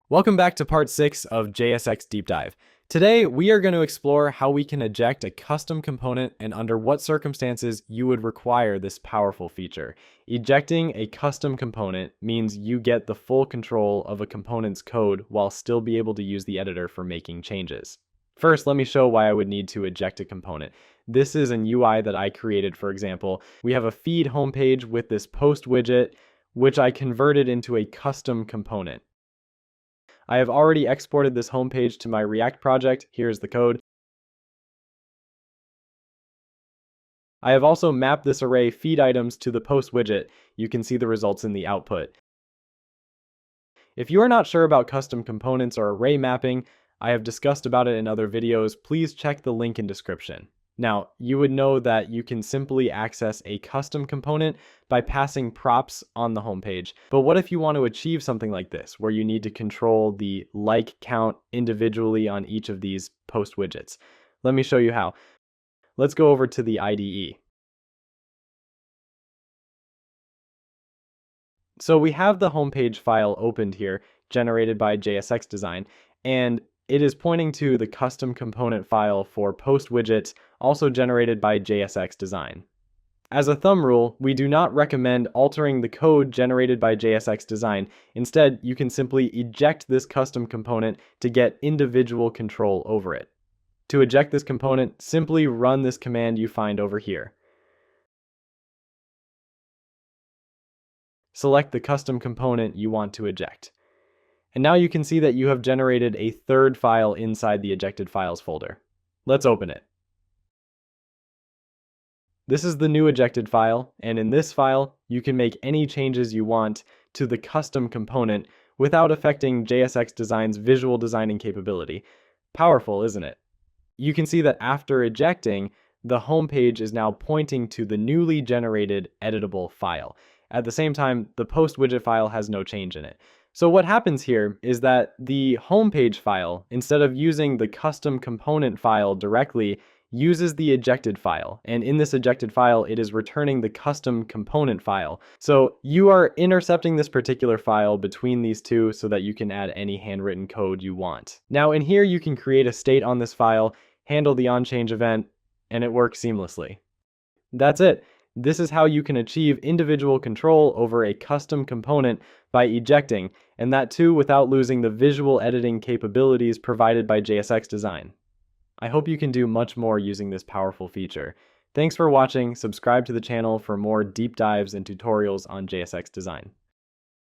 Welcome back to part 6 of JSX Deep Dive. Today, we are going to explore how we can eject a custom component and under what circumstances you would require this powerful feature. Ejecting a custom component means you get the full control of a component's code while still be able to use the editor for making changes. First, let me show why I would need to eject a component. This is an UI that I created, for example. We have a feed homepage with this post widget, which I converted into a custom component. I have already exported this homepage to my React project. Here's the code. I have also mapped this array feed items to the post widget. You can see the results in the output. If you are not sure about custom components or array mapping, I have discussed about it in other videos. Please check the link in description. Now, you would know that you can simply access a custom component by passing props on the homepage. But what if you want to achieve something like this, where you need to control the like count individually on each of these post widgets? Let me show you how. Let's go over to the IDE. So we have the homepage file opened here, generated by JSX Design, and it is pointing to the custom component file for post widgets, also generated by JSX Design. As a thumb rule, we do not recommend altering the code generated by JSX Design. Instead, you can simply eject this custom component to get individual control over it. To eject this component, simply run this command you find over here. Select the custom component you want to eject. And now you can see that you have generated a third file inside the ejected files folder. Let's open it. This is the new ejected file, and in this file, you can make any changes you want to the custom component without affecting JSX Design's visual designing capability. Powerful, isn't it? You can see that after ejecting, the home page is now pointing to the newly generated editable file. At the same time, the post widget file has no change in it. So what happens here is that the homepage file, instead of using the custom component file directly, uses the ejected file. And in this ejected file, it is returning the custom component file. So you are intercepting this particular file between these two so that you can add any handwritten code you want. Now in here, you can create a state on this file, handle the onChange event, and it works seamlessly. That's it. This is how you can achieve individual control over a custom component by ejecting, and that too without losing the visual editing capabilities provided by JSX Design. I hope you can do much more using this powerful feature. Thanks for watching. Subscribe to the channel for more deep dives and tutorials on JSX Design.